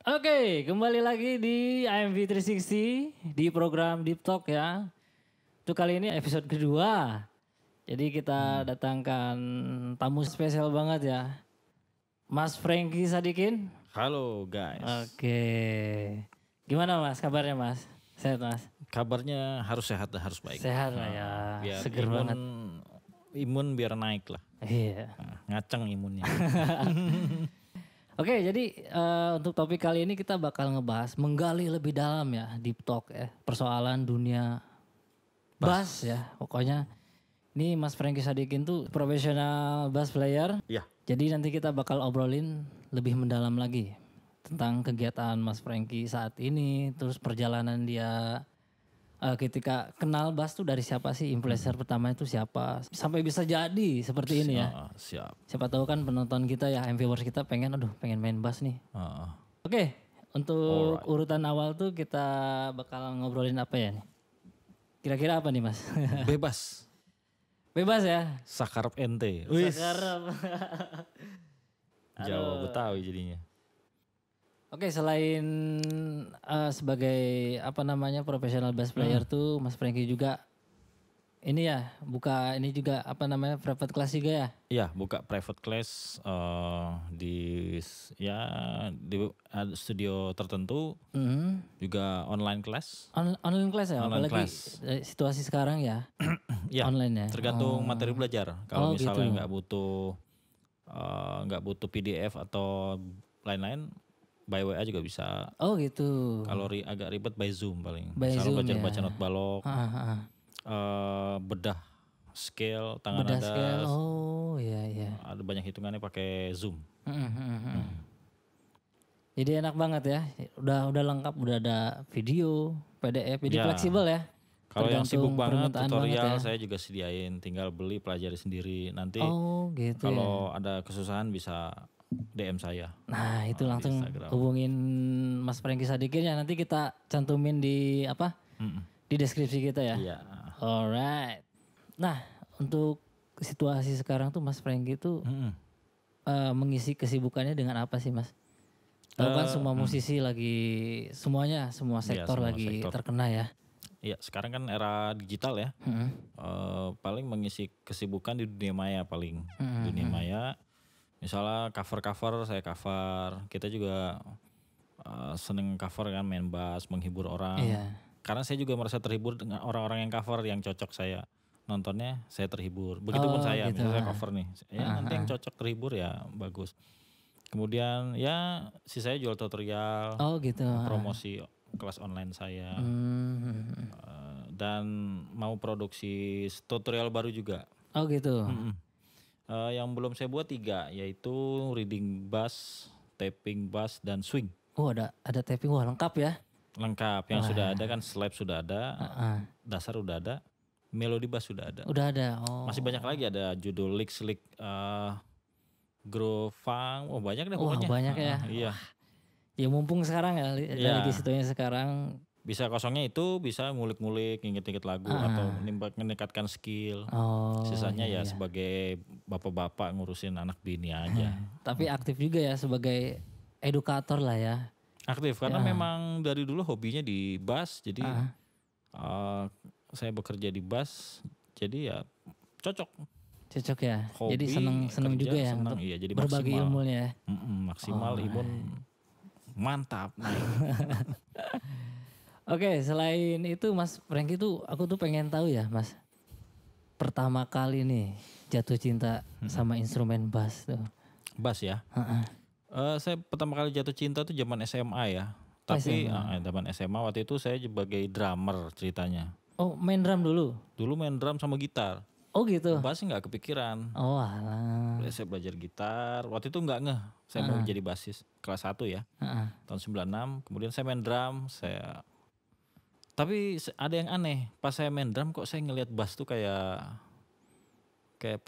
Oke, kembali lagi di IMV 360 di program Deep Talk ya. Untuk kali ini episode kedua. Jadi kita datangkan tamu spesial banget ya. Mas Franky Sadikin. Halo guys. Oke. Gimana Mas kabarnya Mas? Sehat Mas? Kabarnya harus sehat dan harus baik. Sehat lah ya. Biar Seger banget. Imun biar naik lah. Iya. Ngaceng imunnya. Oke, jadi untuk topik kali ini kita bakal ngebahas menggali lebih dalam ya Deep Talk ya persoalan dunia bass ya. Pokoknya ini Mas Franky Sadikin tuh profesional bass player. Iya. Jadi nanti kita bakal obrolin lebih mendalam lagi tentang kegiatan Mas Franky saat ini, terus perjalanan dia ketika kenal bass tuh dari siapa sih, influencer pertama itu siapa, sampai bisa jadi seperti ini ya. Siap. Siapa tahu kan penonton kita ya, viewers kita pengen main bass nih. Oke, untuk urutan awal tuh kita bakal ngobrolin apa ya nih? Kira-kira apa nih Mas? Bebas. Bebas ya? Sakarep ente. Sakarep. Jawa Betawi jadinya. Oke, selain sebagai profesional bass player tuh Mas Franky juga ini ya buka ini juga private class juga ya? Iya, buka private class di studio tertentu. Juga online class. Online class ya, Online apalagi class. Situasi sekarang ya. Iya. Online ya. Tergantung materi belajar. Kalau misalnya gitu. nggak butuh PDF atau lain-lain, by WA juga bisa. Oh gitu. Kalau agak ribet by Zoom paling. By Misalnya Zoom, baca not balok, bedah scale, tangan Bedah atas. scale. Oh iya. Ada banyak hitungannya pakai Zoom. Jadi enak banget ya. Udah lengkap, udah ada video, PDF, jadi fleksibel ya. Kalau yang sibuk banget permintaan tutorial banget ya. saya juga sediain, tinggal beli pelajari sendiri. Nanti gitu kalau ada kesusahan bisa DM saya. Nah itu langsung Instagram. hubungin Mas Franky Sadikin ya. Nanti kita cantumin di di deskripsi kita ya. Iya. Alright. Nah untuk situasi sekarang tuh Mas Franky tuh mengisi kesibukannya dengan apa sih Mas? Tahu kan semua musisi lagi semua sektor semua lagi sektor terkena ya. Iya, sekarang kan era digital ya. Paling mengisi kesibukan di dunia maya paling. Dunia maya. Misalnya cover saya cover. Kita juga seneng cover kan, main bass, menghibur orang. Iya. Karena saya juga merasa terhibur dengan orang-orang yang cover yang cocok saya. Nontonnya saya terhibur. Begitupun saya, gitu. misalnya saya cover nih. Ya nanti yang cocok terhibur ya bagus. Kemudian ya saya jual tutorial. Oh gitu. Promosi kelas online saya. Dan mau produksi tutorial baru juga. Oh gitu. Yang belum saya buat 3, yaitu reading bass, tapping bass, dan swing. Oh ada tapping, wah lengkap ya. Lengkap, yang sudah ada kan slap sudah ada, dasar udah ada, melodi bass sudah ada. Udah ada, oh. Masih banyak lagi, ada judul lick slick, groove funk, banyak deh pokoknya. Wah banyak ya. Iya. Ya mumpung sekarang ya, lagi situasinya sekarang. Bisa kosongnya itu, bisa ngulik-ngulik, nginget-nginget lagu atau meningkatkan skill. Sisanya ya sebagai bapak-bapak ngurusin anak bini aja. Tapi aktif juga ya sebagai edukator lah ya. Aktif karena memang dari dulu hobinya di bass, jadi saya bekerja di bass, jadi ya cocok. Cocok ya. Hobi, jadi seneng juga ya seneng, untuk iya, jadi berbagi maksimal. ilmunya ya. Maksimal, imun mantap. Oke, selain itu Mas Franky tuh aku tuh pengen tahu ya Mas. Pertama kali nih jatuh cinta sama instrumen bass tuh. Bass ya. Saya pertama kali jatuh cinta tuh zaman SMA ya. Tapi zaman SMA waktu itu saya sebagai drummer ceritanya. Oh main drum dulu? Dulu main drum sama gitar. Oh gitu? Bass nggak kepikiran. Oh alah. Saya belajar gitar. Waktu itu nggak ngeh. Saya mau jadi bassis kelas 1 ya. Tahun 96. Kemudian saya main drum. Tapi ada yang aneh. Pas saya main drum kok saya ngelihat bass tuh kayak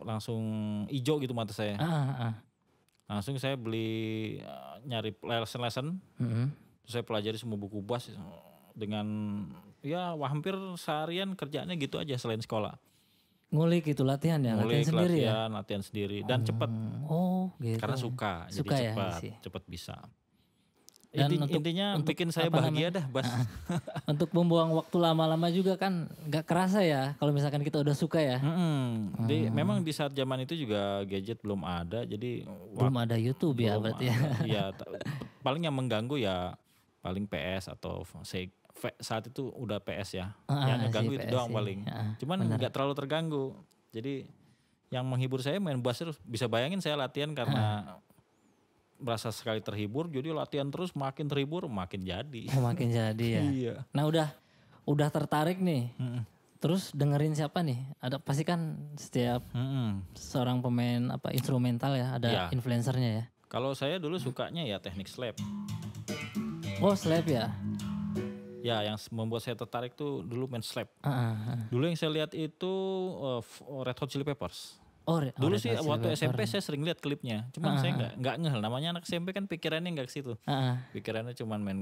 langsung hijau gitu mata saya. Langsung saya beli nyari lesson. Terus saya pelajari semua buku bass dengan ya hampir seharian kerjaannya gitu aja selain sekolah. Ngulik itu latihan ya, latihan sendiri dan cepat. Oh, gitu. Karena suka, jadi suka cepat, ya, cepat bisa. Dan intinya bikin saya bahagia dah bass. Untuk membuang waktu lama-lama juga kan gak kerasa ya kalau misalkan kita udah suka ya. Memang di saat zaman itu juga gadget belum ada, jadi belum ada YouTube ya berarti ya. Iya, paling yang mengganggu ya paling PS atau saat itu udah PS ya. Yang ngeganggu itu doang paling. Cuman nggak terlalu terganggu. Jadi yang menghibur saya main bass terus. Bisa bayangin saya latihan karena merasa sekali terhibur, jadi latihan terus makin terhibur makin jadi. Makin jadi ya. Iya. Nah udah tertarik nih. Terus dengerin siapa nih? Ada pasti kan setiap seorang pemain instrumental ya ada influencernya ya. Kalau saya dulu sukanya ya teknik slap. Oh slap ya. Ya yang membuat saya tertarik tuh dulu main slap. Dulu yang saya lihat itu Red Hot Chili Peppers. Dulu sih waktu SMP saya sering lihat klipnya, cuman saya nggak ngeh, namanya anak SMP kan pikirannya nggak ke situ, pikirannya cuman main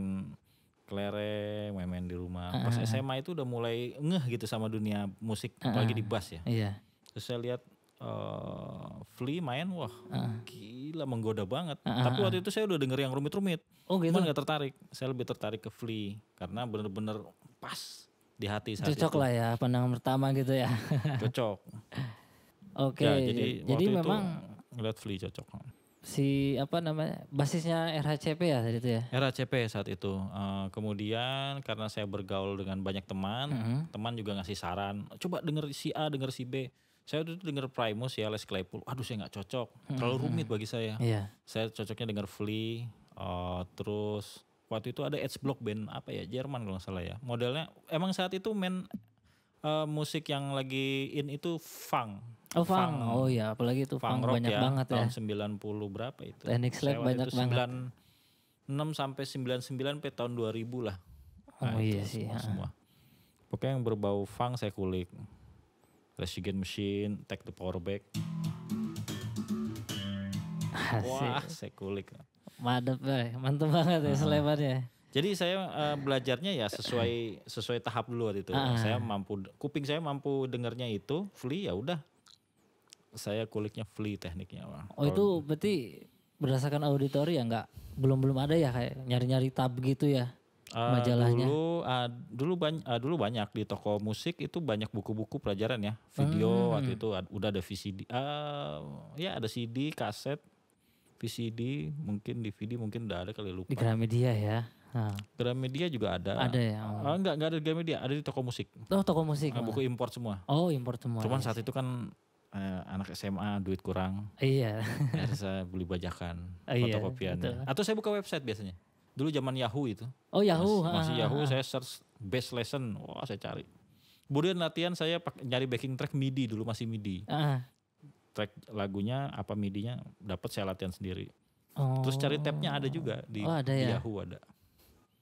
kelereng, main-main di rumah. Pas SMA itu udah mulai ngeh gitu sama dunia musik, apalagi di bass ya. Terus saya lihat Flea main, wah gila menggoda banget. Tapi waktu itu saya udah denger yang rumit-rumit, cuman nggak tertarik. Saya lebih tertarik ke Flea karena bener-bener pas di hati saat cocok itu. Lah ya pandangan pertama gitu ya. Cocok. Oke, ya, jadi memang ngeliat Flea cocok. Si basisnya RHCP ya tadi itu ya? RHCP saat itu. Kemudian karena saya bergaul dengan banyak teman, teman juga ngasih saran, coba denger si A, denger si B. Saya tuh denger Primus ya, Les Claypool. Aduh saya nggak cocok, terlalu rumit bagi saya. Saya cocoknya denger Flea. Terus waktu itu ada Edge Block band Jerman kalau nggak salah ya. Modelnya emang saat itu musik yang lagi in itu funk. Funk. Oh ya, apalagi itu funk banyak banget ya. Tahun 90 berapa itu? Teknik slap banyak banget. 96 sampai 99 sampai tahun 2000 lah. Nah, iya sih. Semua. Pokoknya yang berbau funk saya kulik. Rage Against Machine, Take the Power Back. Wah, saya kulik. Mantap banget ya selebarnya. Jadi saya belajarnya ya sesuai tahap dulu waktu itu. Kuping saya mampu dengarnya itu Flea, ya udah. Saya kuliknya Flea tekniknya. Itu berarti berdasarkan auditori ya belum ada ya kayak nyari-nyari tab gitu ya majalahnya. Dulu banyak di toko musik itu banyak buku-buku pelajaran ya. Video waktu itu udah ada VCD. Ya ada CD, kaset, VCD, mungkin DVD mungkin udah ada kali, lupa. Di Gramedia ya. Gramedia juga ada. Ada ya? Enggak ada di Gramedia, ada di toko musik. Oh toko musik. Buku impor semua. Oh impor semua. Cuman saat itu kan anak SMA duit kurang. Iya. Harus saya beli bajakan, fotokopiannya. Atau saya buka website biasanya. Dulu zaman Yahoo itu. Oh Yahoo. Masih Yahoo, saya search best lesson, wah saya cari. Kemudian latihan saya nyari backing track MIDI, dulu masih MIDI. Track lagunya apa MIDI-nya dapat, saya latihan sendiri. Terus cari tabnya ada juga di Yahoo ada.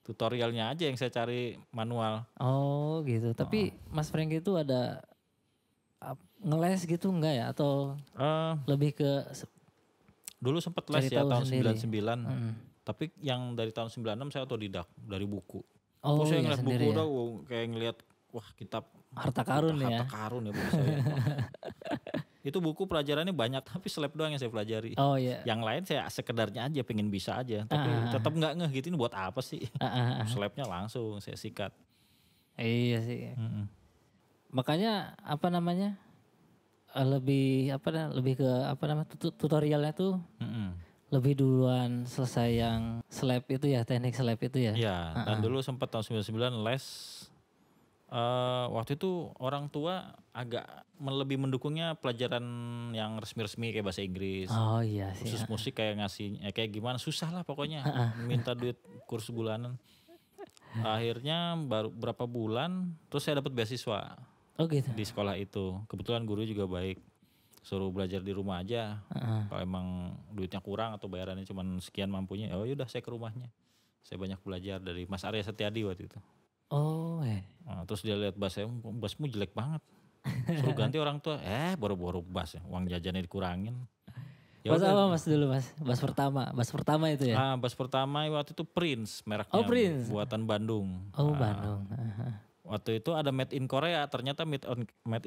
Tutorialnya aja yang saya cari manual. Oh gitu. Tapi Mas Frank itu ada ngeles gitu enggak ya? Atau lebih ke dulu sempat les ya tahun 99. Tapi yang dari tahun 96 saya otodidak dari buku. Terus saya ngeliat buku udah kayak ngeliat wah kitab harta karun ya. Harta karun ya buku saya. Itu buku pelajarannya banyak tapi slap doang yang saya pelajari. Oh iya. Yang lain saya sekedarnya aja pengen bisa aja. Tapi tetap nggak ngeh gitu, ini buat apa sih. Slapnya langsung saya sikat. Iya sih. Makanya lebih ke tutorialnya tuh lebih duluan selesai yang slap itu ya, teknik slap itu ya. Iya, dan dulu sempat tahun 99 les. Waktu itu orang tua agak lebih mendukungnya pelajaran yang resmi-resmi kayak bahasa Inggris. Oh iya sih. Khusus musik kayak kayak gimana, susah lah pokoknya. Minta duit kursus bulanan. Akhirnya baru berapa bulan terus saya dapat beasiswa. Oh gitu. Di sekolah itu. Kebetulan guru juga baik. Suruh belajar di rumah aja. Kalau emang duitnya kurang atau bayarannya cuma sekian mampunya, oh yaudah saya ke rumahnya. Saya banyak belajar dari Mas Arya Setiadi waktu itu. Oh terus dia lihat bass saya, bassmu jelek banget. Suruh ganti orang tua, boro-boro bass ya, uang jajannya dikurangin. Bass apa mas dulu mas? Bass pertama itu ya? Bass pertama waktu itu Prince mereknya. Oh Prince. Buatan Bandung. Oh Bandung. Waktu itu ada made in Korea, ternyata made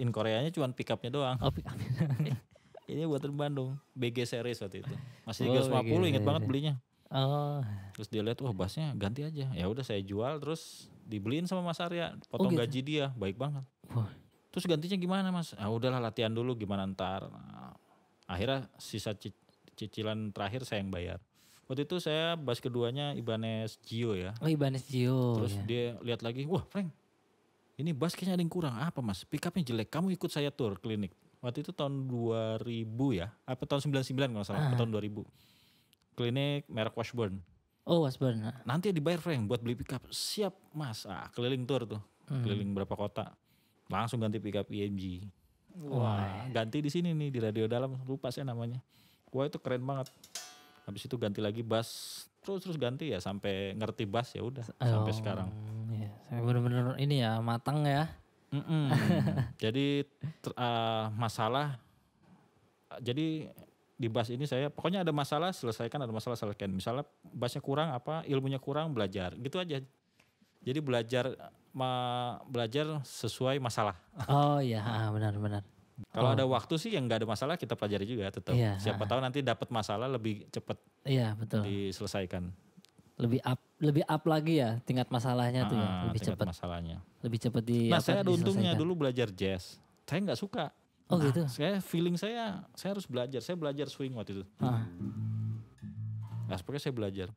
in Koreanya cuma pick up-nya doang. Oh pick up. Ini buatan Bandung, BG series waktu itu. Masih 350, inget banget belinya. Oh. Terus dia lihat, wah bassnya ganti aja. Ya udah saya jual, terus dibeliin sama Mas Arya, potong gitu? gaji dia, baik banget. Wah. Terus gantinya gimana Mas? Ah udahlah latihan dulu gimana ntar. Nah, akhirnya sisa cicilan terakhir saya yang bayar. Waktu itu saya bass keduanya Ibanez Gio ya. Oh Ibanez Gio. Terus ya. dia lihat lagi, wah Frank, ini bass kayaknya ada yang kurang. Apa Mas? Pick upnya jelek. Kamu ikut saya tour klinik. Waktu itu tahun 2000 ya, apa tahun 99 kalau salah, tahun 2000. Klinik merek Washburn. Oh Washburn. Nanti dibayar Frank buat beli pick up. Siap Mas. Keliling tour tuh. Keliling berapa kota. Langsung ganti pick up IMG. Wah, ganti di sini nih di Radio Dalam, lupa saya namanya. Wah itu keren banget. Habis itu ganti lagi bass, terus ganti ya sampai ngerti bass ya udah sampai sekarang. Iya, bener-bener ini ya matang ya. Jadi masalah, jadi di bass ini saya pokoknya ada masalah selesaikan, ada masalah selesaikan. Misalnya bassnya kurang apa, ilmunya kurang belajar, gitu aja. Jadi belajar sesuai masalah. Oh iya, benar-benar. Kalau ada waktu sih yang nggak ada masalah kita pelajari juga tetap. Iya, Siapa tahu nanti dapat masalah lebih cepat. Iya betul. Diselesaikan. Lebih up lagi ya tingkat masalahnya tuh ya, lebih cepat. Masalahnya. Lebih cepat Nah saya ada untungnya dulu belajar jazz. Saya nggak suka. Oh gitu. Saya harus belajar. Saya belajar swing waktu itu. Nah, pokoknya saya belajar.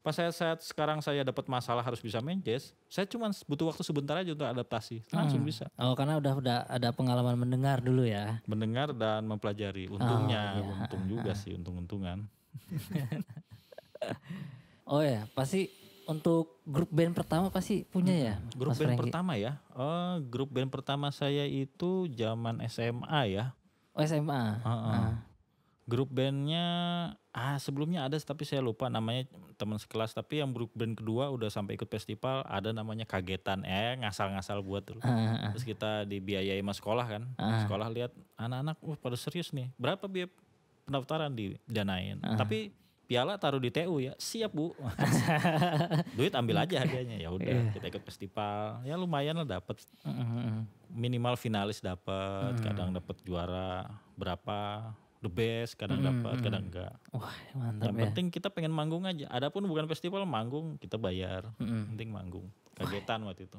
Pas saat sekarang saya dapat masalah harus bisa main jazz, saya cuma butuh waktu sebentar aja untuk adaptasi, langsung bisa. Oh karena udah ada pengalaman mendengar dulu ya. Mendengar dan mempelajari. Untungnya, untung juga sih, untung-untungan. Oh ya, pasti untuk grup band pertama pasti punya ya. Grup band pertama ya. Grup band pertama saya itu zaman SMA ya. Oh SMA. Grup bandnya sebelumnya ada tapi saya lupa namanya, teman sekelas. Tapi yang grup band kedua udah sampai ikut festival, ada namanya Kagetan. Ngasal-ngasal buat dulu. Terus kita dibiayai sama sekolah kan. Sekolah lihat anak-anak pada serius nih. Berapa biaya pendaftaran didanain. Tapi piala taruh di TU ya. Siap Bu. Duit ambil aja hadiahnya. Ya udah kita ikut festival. Ya lumayan lah dapat. Minimal finalis dapat, kadang dapat juara berapa. The best, kadang dapat, kadang enggak. Wah, mantap. Yang penting kita pengen manggung aja. Adapun bukan festival, manggung kita bayar. Penting manggung. Kagetan waktu itu.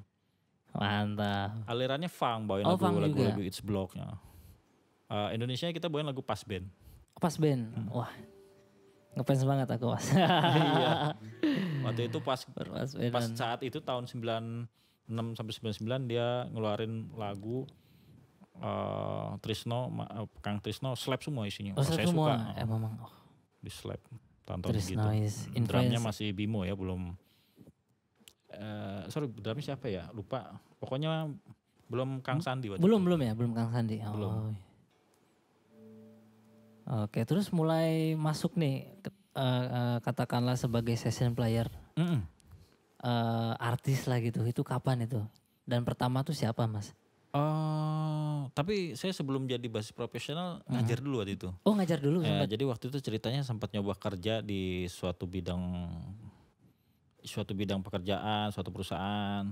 Mantap. Alirannya funk, bawain lagu-lagu It's Block-nya. Indonesia kita bawain lagu Pas Band. Pas Band. Wah. Ngefans banget aku Mas. Iya. Waktu itu pas saat itu tahun 96 sampai 99 dia ngeluarin lagu Trisno, Kang Trisno slap semua isinya. Saya semua. Suka. Memang. Di slap. Tonton gitu. Drumnya masih Bimo ya, belum. Drumnya siapa ya? Lupa. Pokoknya belum Kang Sandi. Belum Kang Sandi. Belum. Oke, terus mulai masuk nih, katakanlah sebagai session player, artis lah gitu. Itu kapan itu? Dan pertama tuh siapa Mas? Tapi saya sebelum jadi bassist profesional ngajar dulu waktu itu. Oh ngajar dulu sempat. Jadi waktu itu ceritanya sempat nyoba kerja di suatu bidang pekerjaan, suatu perusahaan.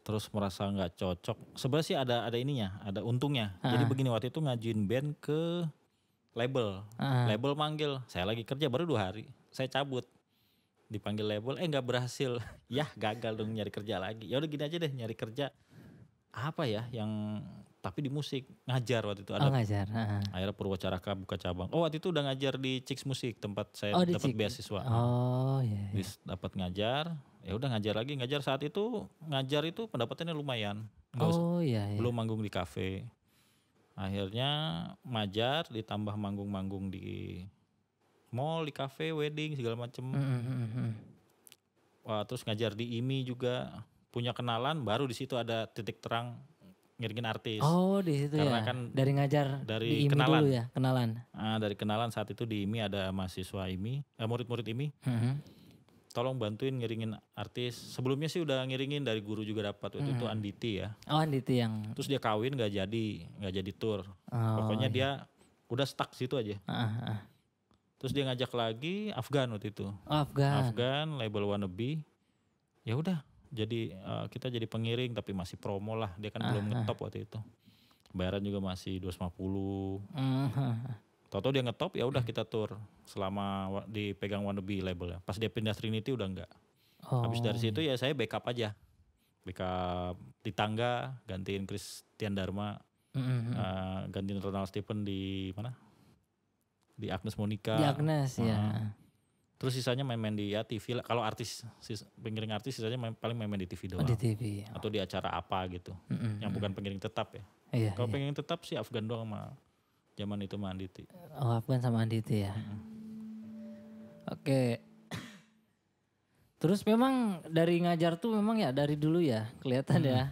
Terus merasa nggak cocok. Sebenarnya sih ada ininya, ada untungnya. Jadi begini, waktu itu ngajuin band ke label. Label manggil, saya lagi kerja baru 2 hari. Saya cabut. Dipanggil label, nggak berhasil. Yah gagal dong nyari kerja lagi. Ya udah gini aja deh, nyari kerja. Apa ya yang tapi di musik, ngajar waktu itu ada. Ngajar. Akhirnya Purwacaraka buka cabang. Waktu itu udah ngajar di Chicks Musik, tempat saya dapat beasiswa. Iya. Dapat ngajar, ya udah ngajar lagi. Ngajar itu pendapatannya lumayan. Iya. Belum manggung di kafe. Akhirnya ngajar ditambah manggung-manggung di mall, di kafe, wedding segala macem. Wah, terus ngajar di IMI juga. Punya kenalan, baru di situ ada titik terang ngiringin artis. Oh di situ. Karena ya. Kan dari ngajar dari di IMI kenalan. Dulu ya, kenalan. Dari kenalan saat itu di IMI ada mahasiswa IMI, murid-murid IMI. Tolong bantuin ngiringin artis. Sebelumnya sih udah ngiringin dari guru juga dapat. Waktu itu Anditi ya. Oh Anditi yang. Terus dia kawin nggak jadi tour. Pokoknya dia udah stuck situ aja. Terus dia ngajak lagi Afgan waktu itu. Afgan label Wannabe. Ya udah. Jadi kita jadi pengiring tapi masih promo lah. Dia kan belum ngetop waktu itu. Bayaran juga masih 250. Tahu-tahu dia ngetop, ya udah kita tour selama dipegang Wannabe label ya. Pas dia pindah Trinity udah enggak. Habis dari situ ya saya backup aja. Backup di tangga, gantiin Christian Dharma, gantiin Ronald Stephen di mana? Di Agnes Monica. Di Agnes ya. Terus sisanya main-main di ya TV. Kalau artis, pengiring artis sisanya paling main-main di TV doang. Di TV. Atau di acara apa gitu. Yang bukan pengiring tetap ya. Iya, kalau pengiring tetap sih Afgan doang sama zaman itu sama Anditi. Oh, Afgan sama Anditi ya. Oke. Terus memang dari ngajar tuh memang ya dari dulu ya kelihatan ya.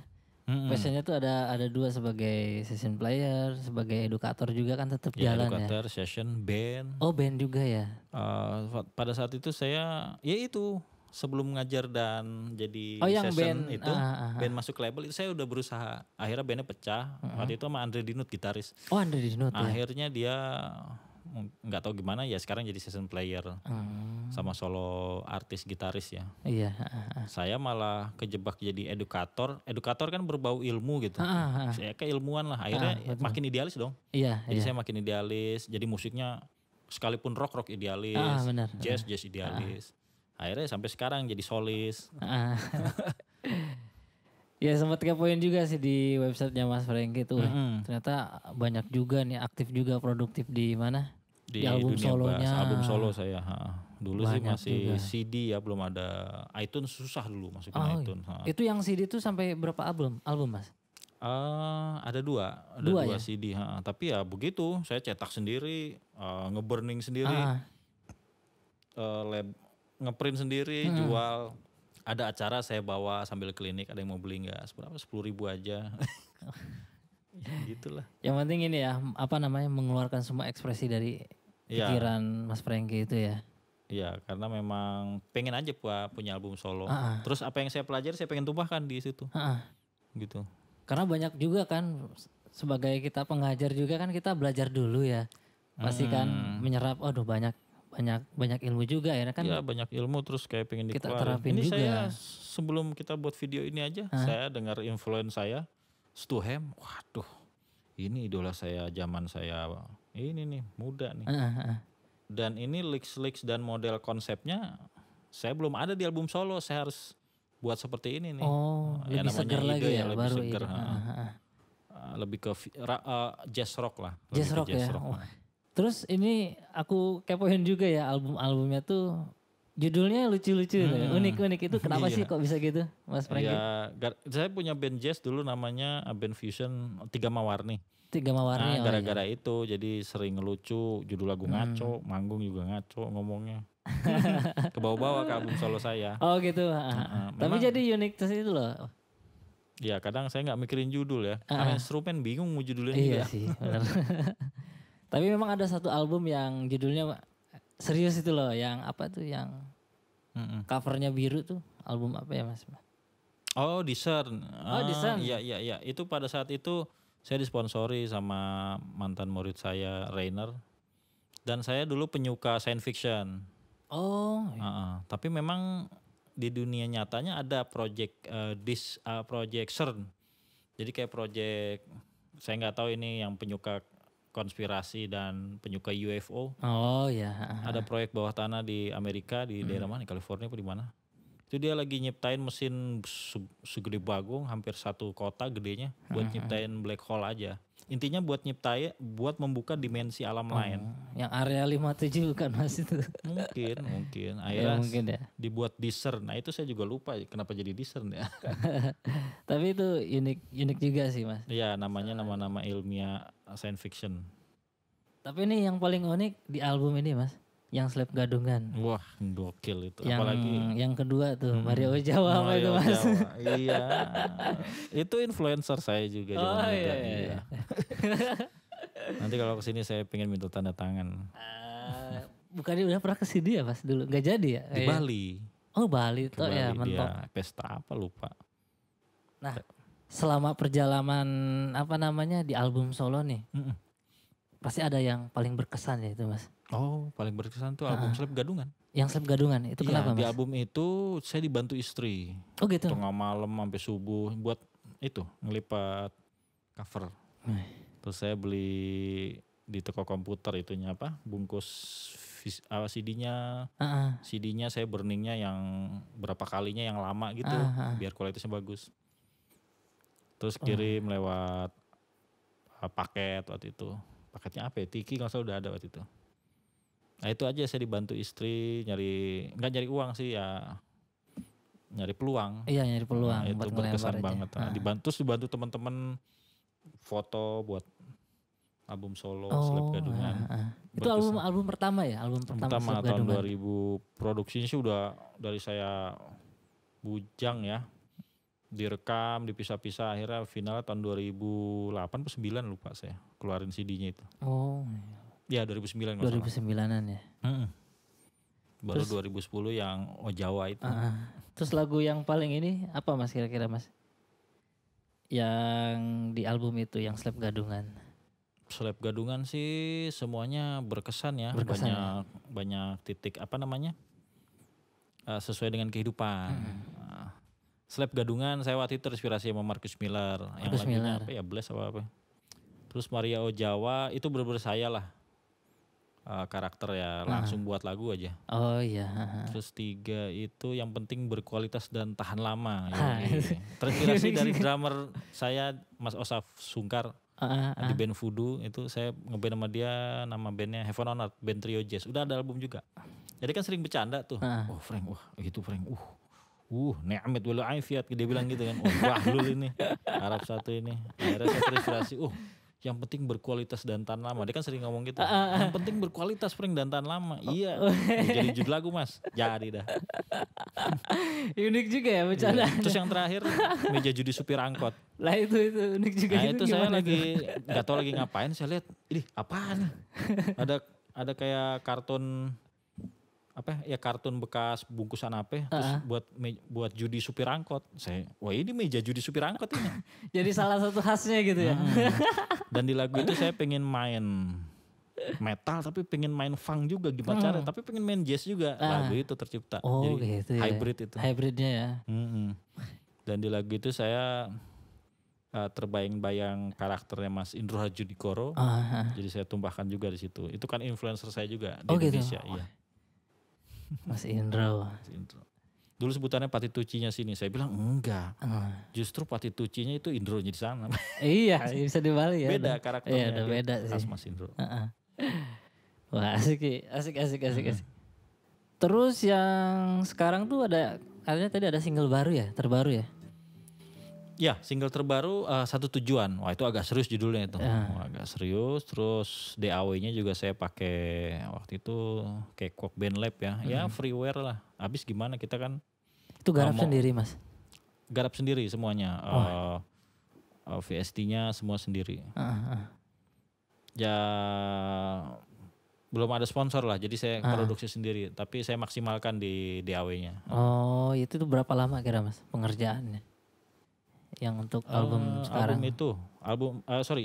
Passionnya tuh ada dua, sebagai session player, sebagai edukator juga kan tetap jalan ya. Edukator, session, band. Oh, band juga ya. Pada saat itu saya ya itu sebelum ngajar dan jadi yang session band, itu band masuk label itu saya udah berusaha. Akhirnya bandnya pecah. Waktu itu sama Andre Dinut gitaris. Oh, Andre Dinut ya. Akhirnya dia nggak tahu gimana ya sekarang jadi session player sama solo artis gitaris ya. Iya. Saya malah kejebak jadi edukator. Edukator kan berbau ilmu gitu. Saya keilmuan lah. Akhirnya makin idealis dong. Iya. Jadi saya makin idealis. Jadi musiknya sekalipun rock idealis, jazz idealis. Akhirnya sampai sekarang jadi solis. Ya sempat kepoin juga sih di websitenya Mas Franky tuh. Ternyata banyak juga nih, aktif juga, produktif di mana? Di album solonya. Album solo saya. Dulu banyak sih masih juga. CD ya, belum ada iTunes, susah dulu masukin iTunes. Itu yang CD tuh sampai berapa album Mas? Ada dua ya? CD. Tapi ya begitu, saya cetak sendiri, ngeburning sendiri, ngeprint sendiri, jual. Ada acara saya bawa sambil klinik, ada yang mau beli nggak? Seberapa? 10.000 aja. Ya, gitulah. Yang penting ini ya, mengeluarkan semua ekspresi dari pikiran Mas Franky itu ya. Iya, karena memang pengen aja punya album solo. Terus apa yang saya pelajari saya pengen tumpahkan di situ. Gitu. Karena banyak juga kan, sebagai kita pengajar juga kan kita belajar dulu ya. Pasti kan menyerap, banyak ilmu juga ya kan. Iya, banyak ilmu, terus kayak pengen kita dikeluarin. terapin Ini juga. saya sebelum kita buat video ini aja, saya dengar influence saya, Stuhem. Waduh, ini idola saya zaman saya ini nih, muda nih. Dan ini lyrics dan model konsepnya saya belum ada di album solo, saya harus buat seperti ini nih. Lebih seger lagi ya, lebih baru seger. Lebih ke jazz rock lah. Jazz rock ya. Terus ini aku kepoin juga ya, album-albumnya tuh judulnya lucu-lucu, unik-unik. Itu kenapa sih kok bisa gitu, Mas Franky? Iya, saya punya band jazz dulu namanya band fusion Tiga Mawarni. Gara-gara itu jadi sering ngelucu, judul lagu ngaco, manggung juga ngaco ngomongnya. Ke bawah-bawah ke album solo saya. Oh gitu. Tapi jadi unik terus itu loh. Ya kadang saya nggak mikirin judul ya, karena instrumen bingung mau judulnya. Iya sih, benar. Tapi memang ada satu album yang judulnya serius itu loh, yang apa tuh, yang covernya biru tuh, album apa ya Mas? Oh, Discern. Discern. Iya. Itu pada saat itu saya disponsori sama mantan murid saya, Rainer. Dan saya dulu penyuka science fiction. Tapi memang di dunia nyatanya ada project project CERN. Jadi kayak project, saya nggak tahu ini yang penyuka konspirasi dan penyuka UFO. Oh ya. Ada proyek bawah tanah di Amerika, di daerah mana? California apa di mana? Itu dia lagi nyiptain mesin segede bagong, hampir satu kota gedenya, buat nyiptain black hole aja. Intinya buat membuka dimensi alam lain. Yang area 57 kan Mas itu. Mungkin. Akhirnya dibuat Discern. Nah itu saya juga lupa kenapa jadi Discern ya. Tapi itu unik juga sih Mas. Iya, namanya nama-nama ilmiah science fiction. Tapi ini yang paling unik di album ini Mas, yang Slap Gadungan. Wah, gokil itu. Apalagi yang kedua tuh Mario Jawa apa itu Mas? Iya. Itu influencer saya juga. Iya. Nanti kalau kesini saya pengen minta tanda tangan. Bukannya udah pernah kesini ya Mas dulu? Gak jadi ya? Di Bali. Oh Bali tuh ya, mentok. Pesta apa lupa. Nah, selama perjalanan di album solo nih, pasti ada yang paling berkesan ya itu Mas. Oh, paling berkesan tuh album Slap Gadungan. Yang Slap Gadungan itu kenapa Mas? Di album itu saya dibantu istri. Oh gitu. Tengah malam sampai subuh buat itu ngelipat cover. Terus saya beli di toko komputer itunya apa bungkus CD-nya. CD-nya saya burningnya yang berapa kalinya yang lama gitu biar kualitasnya bagus. Terus kirim lewat paket waktu itu. Paketnya apa ya? Tiki kalau salah udah ada waktu itu. Nah itu aja saya dibantu istri nggak nyari uang sih ya. Nyari peluang. Iya nyari peluang. Nah, itu berkesan banget. Nah, dibantu teman-teman foto buat album solo Seleb Gadungan. Itu album pertama ya? Album pertama tahun 2000. Produksinya sih udah dari saya bujang ya. Direkam, dipisah-pisah, akhirnya finalnya tahun 2008 atau 2009 lupa saya keluarin CD-nya itu. Oh. Ya 2009. 2009-an ya. Baru terus, 2010 yang Jawa itu. Terus lagu yang paling ini apa Mas kira-kira Mas? Yang di album itu yang Seleb Gadungan. Seleb Gadungan sih semuanya berkesan ya. Banyak titik apa namanya? Sesuai dengan kehidupan. Seleb Gadungan saya waktu itu terinspirasi sama Marcus Miller. Yang lagunya apa ya? Bless apa. Terus Maria Ojawa itu bener-bener saya lah. Karakter ya langsung buat lagu aja. Oh iya. Terus 3 itu yang penting berkualitas dan tahan lama. Terinspirasi dari drummer saya Mas Osaf Sungkar di band Voodoo itu saya ngeband sama dia, nama bandnya Heaven on Earth, band trio jazz. Udah ada album juga. Jadi kan sering bercanda tuh. Oh Frank, wah gitu Frank. Ni'mat wal afiat dia bilang gitu kan. Wah lu ini Arab satu ini. Akhirnya saya terinspirasi. Yang penting berkualitas dan tahan lama. Dia kan sering ngomong gitu. Yang penting berkualitas Frank dan tahan lama. Iya. Jadi judul lagu Mas. Jadi dah. Unik juga ya bercanda. Terus yang terakhir meja judi supir angkot. Lah itu unik juga. Nah itu saya lagi nggak tahu lagi ngapain. Saya lihat, ini apaan nih? Ada kayak kartun kartun bekas bungkusan apa terus buat judi supir angkot. Wah ini meja judi supir angkot ini. Jadi salah satu khasnya gitu ya. Dan di lagu itu saya pengen main metal tapi pengen main funk juga gimana cara, tapi pengen main jazz juga. Lagu itu tercipta. Jadi gitu ya. Hybrid itu. Hybridnya ya. Dan di lagu itu saya terbayang-bayang karakternya Mas Indro Hadjudikoro. Jadi saya tumbahkan juga di situ. Itu kan influencer saya juga di Indonesia. Gitu. Iya. Mas Indro. Dulu sebutannya Patitucinya sini. Saya bilang enggak. Justru Patitucinya itu Indronya di sana. Iya, bisa dibalik ya. Beda karakternya. Iya, beda sih. Mas Indro. Wah, asik. Terus yang sekarang tuh katanya tadi ada single baru ya, terbaru ya? Ya, single terbaru Satu Tujuan. Wah, itu agak serius judulnya itu. Agak serius. Terus DAW-nya juga saya pakai waktu itu Cakewalk Band Lab ya. Ya, freeware lah. Habis gimana kita kan. Itu garap sendiri, Mas? Garap sendiri semuanya. VST-nya semua sendiri. Ya belum ada sponsor lah. Jadi saya produksi sendiri. Tapi saya maksimalkan di DAW-nya. Oh, itu tuh berapa lama kira Mas pengerjaannya? Yang untuk album sekarang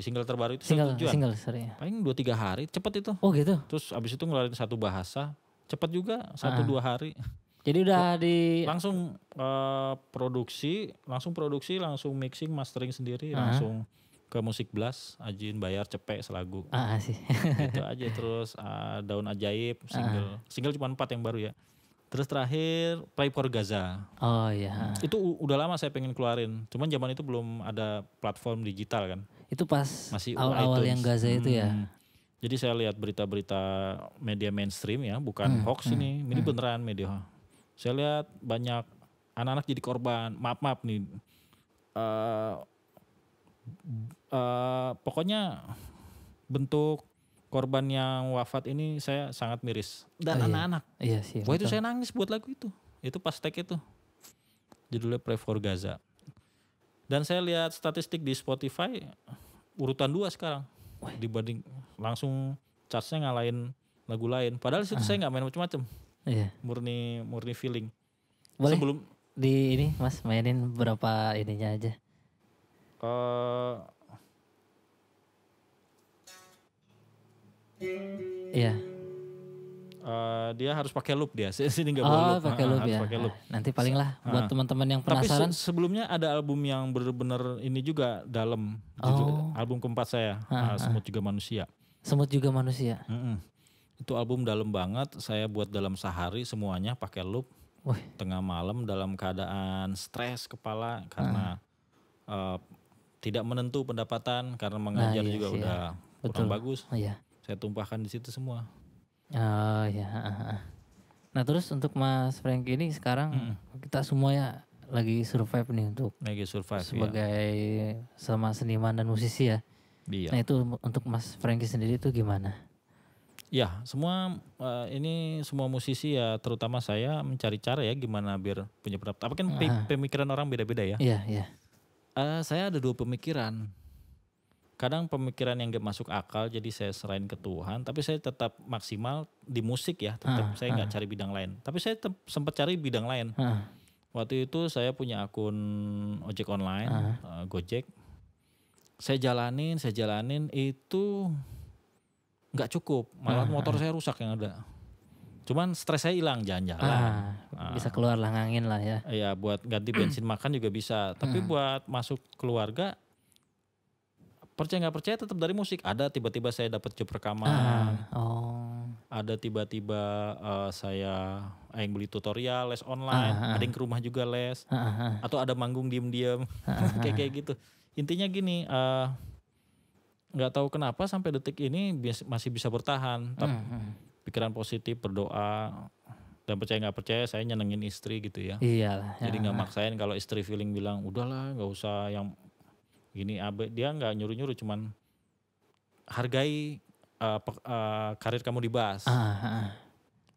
single terbaru itu Satu Tujuan. Sorry. Paling 2-3 hari cepet itu. Oh gitu. Terus abis itu ngeluarin satu bahasa cepet juga 1-2 hari. Jadi udah langsung produksi langsung mixing mastering sendiri langsung ke Musik Blast, Ajin bayar cepet selagu. Sih. Gitu aja. Terus Daun Ajaib single cuma 4 yang baru ya. Terus terakhir Pray for Gaza. Oh iya. Itu udah lama saya pengen keluarin. Cuman zaman itu belum ada platform digital kan. Itu pas masih awal-awal yang Gaza itu ya. Jadi saya lihat berita-berita media mainstream ya, bukan hoax ini. Ini beneran media. Saya lihat banyak anak-anak jadi korban. Maaf nih. Pokoknya bentuk korban yang wafat ini saya sangat miris. Dan anak-anak. Iya sih. Wah itu saya nangis buat lagu itu. Itu pas tag itu. Judulnya Pray for Gaza. Dan saya lihat statistik di Spotify urutan 2 sekarang. Dibanding langsung chartsnya ngalahin lagu lain. Padahal situ saya gak main macam-macam. Iya. Murni feeling. Boleh sebelum di ini Mas mainin berapa ininya aja. Iya. Dia harus pakai loop dia. Sini enggak boleh loop. Pakai loop ya. Pakai loop. Nanti paling lah buat teman-teman yang penasaran. Tapi sebelumnya ada album yang benar-benar ini juga dalam. Album keempat saya, Semut Juga Manusia. Semut juga manusia. Itu album dalam banget, saya buat dalam sehari semuanya pakai loop. Wih. Tengah malam dalam keadaan stres kepala karena tidak menentu pendapatan karena mengajar juga sih, udah kurang bagus. Iya. Saya tumpahkan di situ semua. Oh ya. Nah terus untuk Mas Franky ini sekarang kita semua ya lagi survive nih untuk lagi survive sebagai sama seniman dan musisi ya. Iya. Nah itu untuk Mas Franky sendiri itu gimana? Ya semua ini semua musisi ya terutama saya mencari cara ya gimana biar punya pendapatan. Tapi kan pemikiran orang beda-beda ya. Iya. Saya ada 2 pemikiran. Kadang pemikiran yang gak masuk akal jadi saya serahin ke Tuhan. Tapi saya tetap maksimal di musik ya. Tetap saya gak cari bidang lain. Tapi saya sempat cari bidang lain. Waktu itu saya punya akun ojek online, Gojek. Saya jalanin itu nggak cukup. Malah motor saya rusak yang ada. Cuman stres saya hilang jalan-jalan. Bisa keluar lah ngangin lah ya. Iya buat ganti bensin makan juga bisa. Tapi buat masuk keluarga, percaya nggak percaya tetap dari musik. Ada tiba-tiba saya dapat job rekaman. Ada tiba-tiba saya yang beli tutorial les online, ada yang ke rumah juga les, atau ada manggung diem-diem, kayak gitu. Intinya gini, nggak tahu kenapa sampai detik ini masih bisa bertahan. Tapi pikiran positif, berdoa, dan percaya nggak percaya saya nyenengin istri gitu ya. Iyalah. Jadi nggak maksain kalau istri feeling bilang udahlah nggak usah yang gini, dia nggak nyuruh-nyuruh, cuman hargai karir kamu di bass.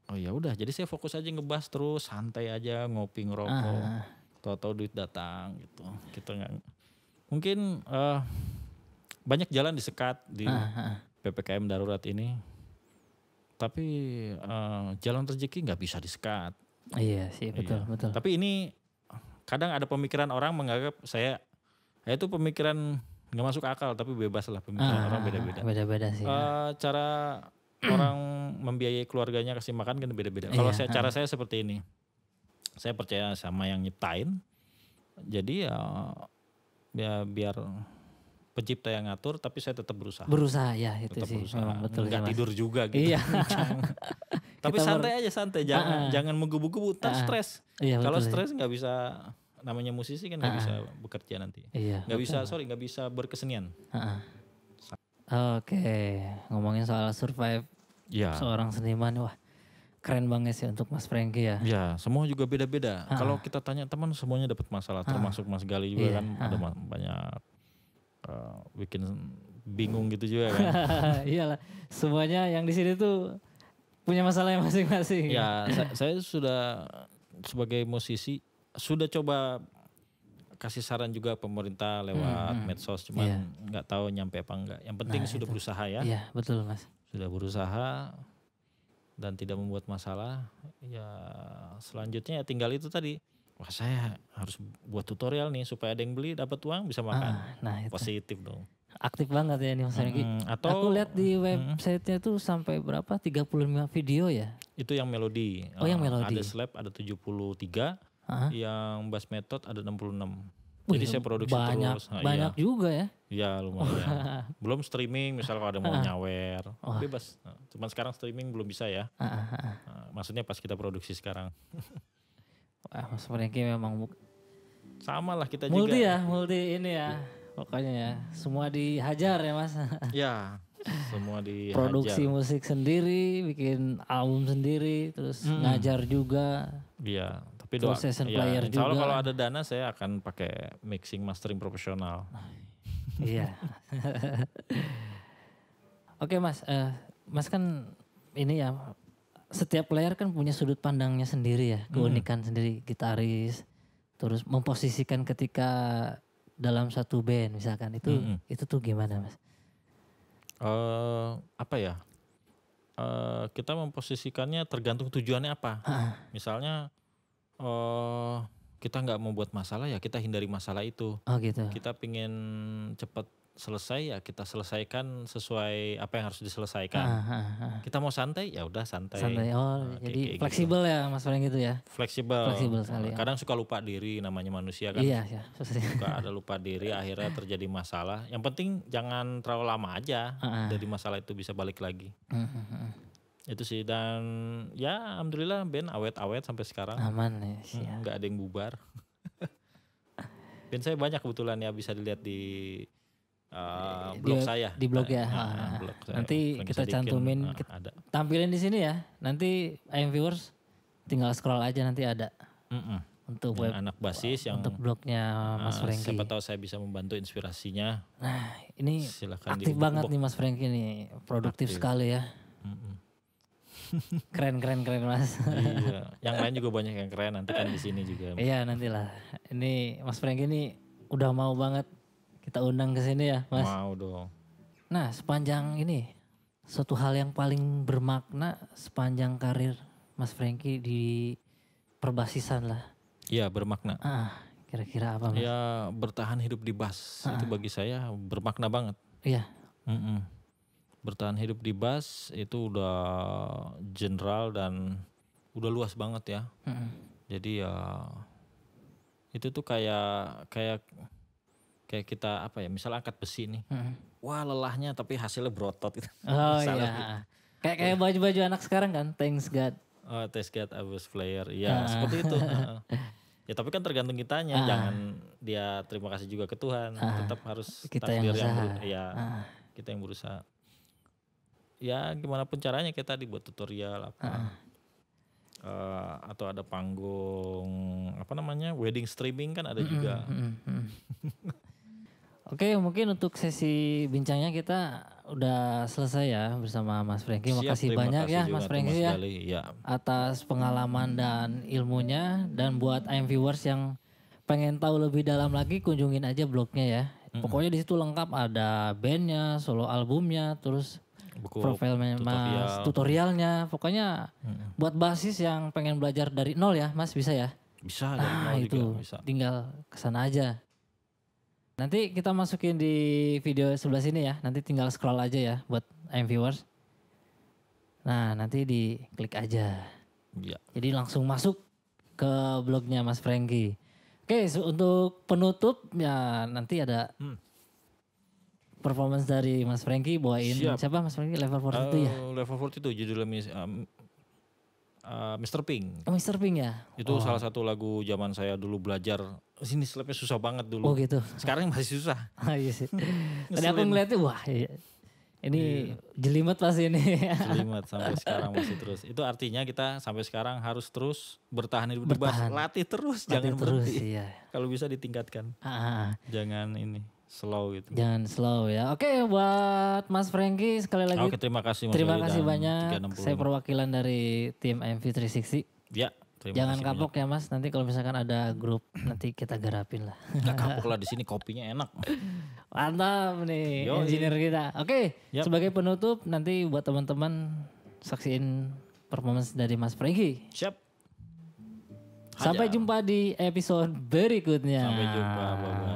Oh ya udah, jadi saya fokus aja ngebas terus, santai aja, ngopi ngerokok. Tahu-tahu duit datang gitu. Kita nggak mungkin banyak jalan disekat di PPKM darurat ini. Tapi jalan rezeki nggak bisa disekat. Iya sih, betul. Tapi ini kadang ada pemikiran orang menganggap saya itu pemikiran nggak masuk akal, tapi bebas lah, pemikiran orang beda-beda. Beda-beda sih. Cara orang membiayai keluarganya kasih makan kan beda-beda. Kalau cara saya seperti ini, saya percaya sama yang nyiptain. Jadi ya biar pencipta yang ngatur, tapi saya tetap berusaha. Berusaha ya itu tetap sih. Berusaha. Memang betul. Nggak tidur juga gitu. Iya. Tapi santai aja, jangan menggebu-gebu, ntar stres. Iya, kalau stres nggak bisa. Namanya musisi kan nggak bisa bekerja nanti, nggak bisa berkesenian. Oke, ngomongin soal survive seorang seniman, wah keren banget sih untuk Mas Franky ya. Ya, semua juga beda-beda. Kalau kita tanya teman semuanya dapat masalah, termasuk Mas Gali juga kan ada banyak bikin bingung gitu juga kan. Iyalah, semuanya yang di sini tuh punya masalah yang masing-masing. Ya, saya sudah sebagai musisi sudah coba kasih saran juga pemerintah lewat medsos, cuman nggak tahu nyampe apa enggak. Yang penting sudah berusaha ya. Iya betul Mas. Sudah berusaha dan tidak membuat masalah. Ya selanjutnya ya tinggal itu tadi. Wah saya harus buat tutorial nih supaya ada yang beli, dapat uang, bisa makan. Nah itu. Positif dong. Aktif banget ya ini Mas Franky. Atau aku lihat di websitenya tuh sampai berapa 35 video ya. Itu yang melodi. Yang melodi. Ada slap ada 73. Yang bass method ada 66. Jadi saya produksi terus. Banyak juga ya. Iya lumayan. Belum streaming misal kalau ada mau nyawer. Bebas. Cuman sekarang streaming belum bisa ya. Maksudnya pas kita produksi sekarang. Wah Mas Franky memang sama lah kita multi juga. Multi ini ya. Pokoknya ya. Semua dihajar ya Mas. Ya. Semua dihajar. Produksi musik sendiri, bikin album sendiri, terus ngajar juga. Iya. Tapi doa, player insya Allah juga. kalau ada dana saya akan pakai mixing mastering profesional. Iya. Oke Mas, Mas kan ini ya setiap player kan punya sudut pandangnya sendiri ya, keunikan sendiri gitaris, terus memposisikan ketika dalam satu band misalkan itu tuh gimana Mas? Apa ya? Kita memposisikannya tergantung tujuannya apa. Misalnya kita nggak mau buat masalah ya kita hindari masalah itu. Oh gitu. Kita pingin cepat selesai ya kita selesaikan sesuai apa yang harus diselesaikan. Kita mau santai ya udah santai. Santai. Jadi fleksibel gitu. Ya Mas Frank gitu ya. Fleksibel sekali. Kadang suka lupa diri, namanya manusia kan. Iya. Suka ada lupa diri, akhirnya terjadi masalah. Yang penting jangan terlalu lama aja dari masalah itu bisa balik lagi. Itu sih, dan ya alhamdulillah band awet-awet sampai sekarang. Aman ya. Nggak ada yang bubar. Band saya banyak kebetulan ya, bisa dilihat di blog saya. Di blog ya. Blog saya. Nanti kita cantumin, ada. Tampilin di sini ya. Nanti IM viewers tinggal scroll aja, nanti ada. Untuk web anak basis yang untuk blognya Mas Franky. Siapa tahu saya bisa membantu inspirasinya. Nah, ini silakan aktif banget nih Mas Franky nih, produktif sekali ya. Keren Mas. Iya, yang lain juga banyak yang keren, nanti kan di sini juga. Iya, nantilah. Ini Mas Franky ini udah mau banget kita undang ke sini ya, Mas. Mau dong. Nah, sepanjang ini suatu hal yang paling bermakna sepanjang karir Mas Franky di perbasisan lah. Iya, bermakna. Kira-kira apa, Mas? Ya, bertahan hidup di bass itu bagi saya bermakna banget. Iya. Bertahan hidup di bass itu udah general dan udah luas banget ya. Jadi ya itu tuh kayak kita apa ya, misal angkat besi nih. Wah, lelahnya tapi hasilnya berotot gitu. Oh iya. Kayak baju-baju anak sekarang kan, thanks God. Oh, thanks God I was player. Ya, seperti itu. Ya tapi kan tergantung kitanya, jangan dia terima kasih juga ke Tuhan. Tetap harus kita yang usaha. Kita yang berusaha. Ya gimana pun caranya kita dibuat tutorial apa. Atau ada panggung apa namanya, wedding streaming kan ada juga. Oke, mungkin untuk sesi bincangnya kita udah selesai ya bersama Mas Franky. Makasih banyak ya Mas Franky ya atas pengalaman dan ilmunya. Dan buat IM viewers yang pengen tahu lebih dalam lagi, kunjungin aja blognya ya. Pokoknya di situ lengkap, ada bandnya, solo albumnya, terus buku profilnya Mas, tutorialnya. Pokoknya buat basis yang pengen belajar dari nol ya Mas, bisa ya? Bisa dari nol itu juga bisa. Tinggal kesana aja. Nanti kita masukin di video sebelah sini ya. Nanti tinggal scroll aja ya buat IM viewers. Nah, nanti diklik aja. Ya. Jadi langsung masuk ke blognya Mas Franky. Oke, untuk penutup ya nanti ada performance dari Mas Franky bawain. Siapa Mas Franky? Level 42 ya? Level 42 judulnya Mr. Pink. Oh, Mr. Pink ya? Itu salah satu lagu zaman saya dulu belajar. Sini slapnya susah banget dulu. Oh gitu. Sekarang masih susah. Iya sih. Tadi aku ngeliatnya, wah ini jelimet pasti ini. Jelimet sampai sekarang masih terus. Itu artinya kita sampai sekarang harus terus bertahan hidup di bass. Latih terus, jangan berhenti. Iya. Kalau bisa ditingkatkan. Jangan ini slow gitu. Jangan slow ya. Oke, buat Mas Franky sekali lagi. Oke, terima kasih Mas. Terima kasih banyak. Saya perwakilan dari tim MV360. Ya. Jangan kapok ya Mas, nanti kalau misalkan ada grup nanti kita garapin lah. Gak kapok lah, di sini kopinya enak. Mantap nih engineer kita. Oke, sebagai penutup nanti buat teman-teman saksiin performance dari Mas Franky. Siap. Sampai jumpa di episode berikutnya. Sampai jumpa. Bye-bye.